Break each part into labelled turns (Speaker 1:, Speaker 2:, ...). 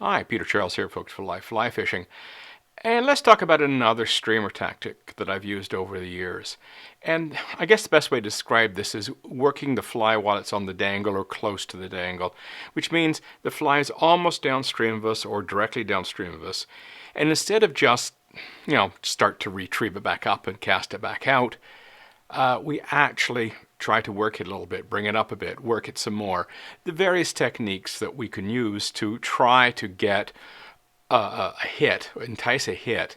Speaker 1: Hi, Peter Charles here, folks, for Life Fly Fishing. And let's talk about another streamer tactic that I've used over the years. And I guess the best way to describe this is working the fly while it's on the dangle or close to the dangle, which means the fly is almost downstream of us or directly downstream of us. And instead of just, start to retrieve it back up and cast it back out, we actually try to work it a little bit, bring it up a bit, work it some more. The various techniques that we can use to try to get a hit, entice a hit,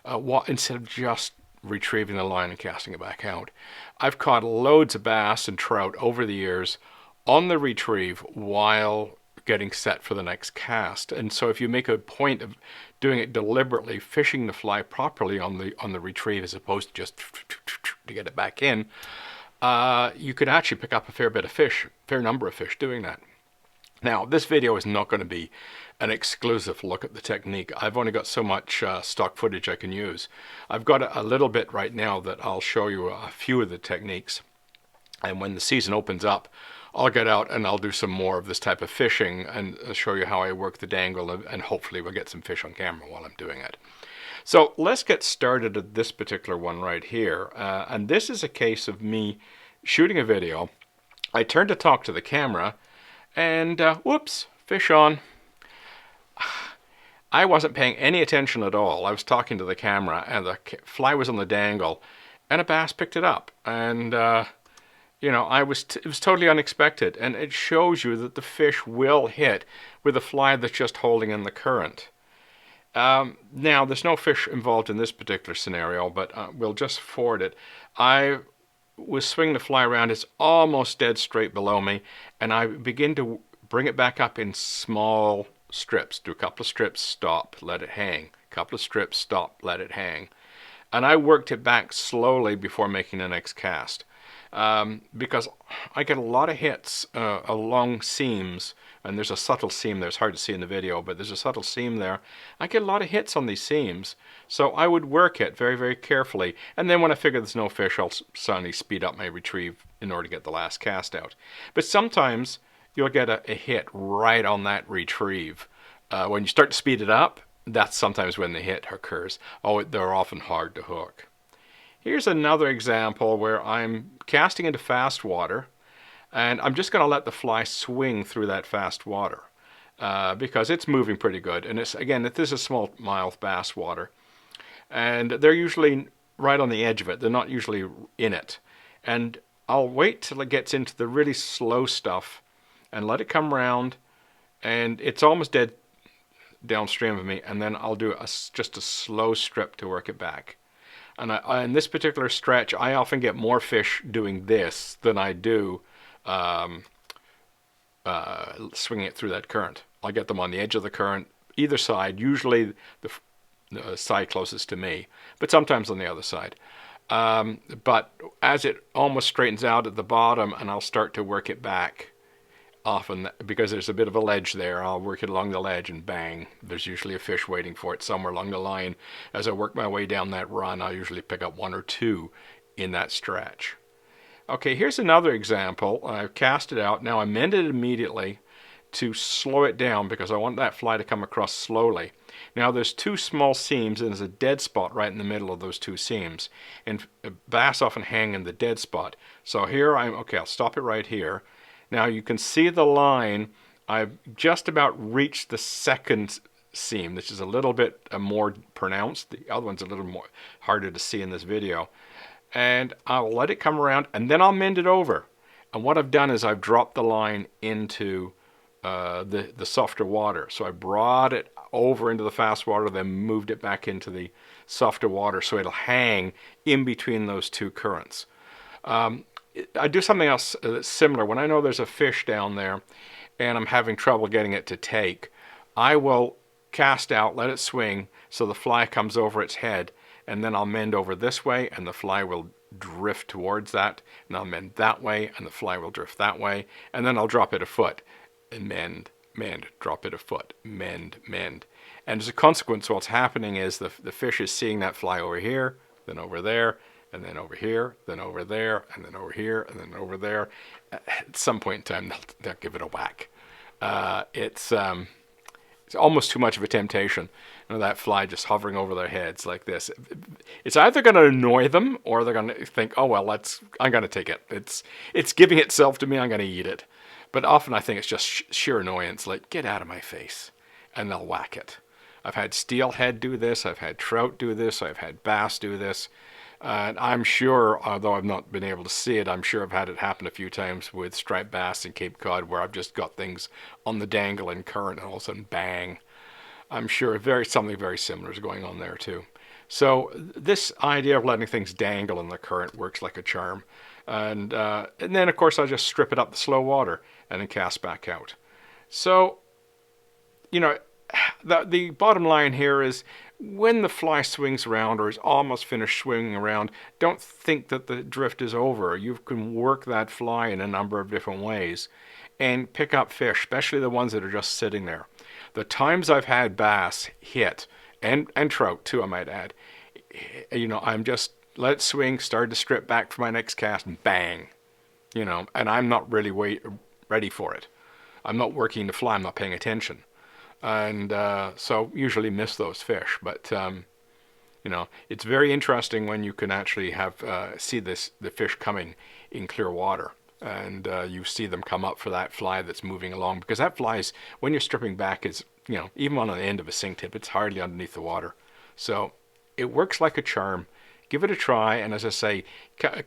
Speaker 1: instead of just retrieving the line and casting it back out. I've caught loads of bass and trout over the years on the retrieve while getting set for the next cast. And so if you make a point of doing it deliberately, fishing the fly properly on the retrieve as opposed to just to get it back in, you could actually pick up a fair number of fish doing that. Now, this video is not going to be an exclusive look at the technique. I've only got so much stock footage I can use. I've got a little bit right now that I'll show you a few of the techniques. And when the season opens up, I'll get out and I'll do some more of this type of fishing and show you how I work the dangle, and hopefully we'll get some fish on camera while I'm doing it. So let's get started at this particular one right here. And this is a case of me shooting a video. I turned to talk to the camera and whoops, fish on. I wasn't paying any attention at all. I was talking to the camera and the fly was on the dangle and a bass picked it up. And it was totally unexpected, and it shows you that the fish will hit with a fly that's just holding in the current. Now, there's no fish involved in this particular scenario, but we'll just forward it. I was swinging the fly around. It's almost dead straight below me, and I begin to bring it back up in small strips. Do a couple of strips, stop, let it hang. A couple of strips, stop, let it hang. And I worked it back slowly before making the next cast. Because I get a lot of hits along seams, and there's a subtle seam there. It's hard to see in the video, but there's a subtle seam there. I get a lot of hits on these seams, so I would work it very, very carefully. And then when I figure there's no fish, I'll suddenly speed up my retrieve in order to get the last cast out. But sometimes you'll get a hit right on that retrieve. When you start to speed it up, that's sometimes when the hit occurs. Oh, they're often hard to hook. Here's another example where I'm casting into fast water, and I'm just going to let the fly swing through that fast water because it's moving pretty good. And this is a smallmouth bass water, and they're usually right on the edge of it. They're not usually in it. And I'll wait till it gets into the really slow stuff and let it come around, and it's almost dead downstream of me, and then I'll do just a slow strip to work it back. And in this particular stretch, I often get more fish doing this than I do swinging it through that current. I'll get them on the edge of the current, either side, usually the side closest to me, but sometimes on the other side. But as it almost straightens out at the bottom, and I'll start to work it back, often because there's a bit of a ledge there, I'll work it along the ledge, and bang, there's usually a fish waiting for it somewhere along the line. As I work my way down that run, I'll usually pick up one or two in that stretch. Okay, here's another example. I've cast it out. Now I mend it immediately to slow it down because I want that fly to come across slowly. Now there's two small seams, and there's a dead spot right in the middle of those two seams. And bass often hang in the dead spot. So here I'll stop it right here. Now you can see the line. I've just about reached the second seam, which is a little bit more pronounced. The other one's a little more harder to see in this video. And I'll let it come around, and then I'll mend it over. And what I've done is I've dropped the line into the softer water. So I brought it over into the fast water, then moved it back into the softer water so it'll hang in between those two currents. I do something else that's similar. When I know there's a fish down there and I'm having trouble getting it to take, I will cast out, let it swing so the fly comes over its head, and then I'll mend over this way and the fly will drift towards that, and I'll mend that way and the fly will drift that way, and then I'll drop it a foot and mend, drop it a foot, mend. And as a consequence, what's happening is the fish is seeing that fly over here, then over there, and then over here, then over there, and then over here, and then over there. At some point in time, they'll give it a whack. it's almost too much of a temptation. You know, that fly just hovering over their heads like this. It's either going to annoy them or they're going to think, oh well, I'm going to take it. It's giving itself to me. I'm going to eat it. But often I think it's just sheer annoyance, like get out of my face, and they'll whack it. I've had steelhead do this. I've had trout do this. I've had bass do this. And I'm sure, although I've not been able to see it, I'm sure I've had it happen a few times with striped bass and Cape Cod where I've just got things on the dangle and current and all of a sudden bang. I'm sure something very similar is going on there too. So this idea of letting things dangle in the current works like a charm. And then, of course, I just strip it up the slow water and then cast back out. So, you know, the bottom line here is when the fly swings around or is almost finished swinging around, don't think that the drift is over. You can work that fly in a number of different ways and pick up fish, especially the ones that are just sitting there. The times I've had bass hit, and trout too, I might add, you know, I'm just let it swing, start to strip back for my next cast, and bang, you know, and I'm not really ready for it. I'm not working the fly, I'm not paying attention. And so usually miss those fish. But, you know, it's very interesting when you can actually see the fish coming in clear water. And you see them come up for that fly that's moving along. Because that fly is, when you're stripping back, is, you know, even on the end of a sink tip, it's hardly underneath the water. So it works like a charm. Give it a try. And as I say,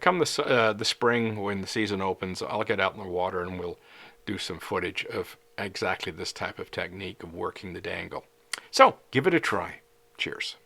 Speaker 1: come the spring when the season opens, I'll get out in the water and we'll do some footage of exactly this type of technique of working the dangle. So give it a try. Cheers.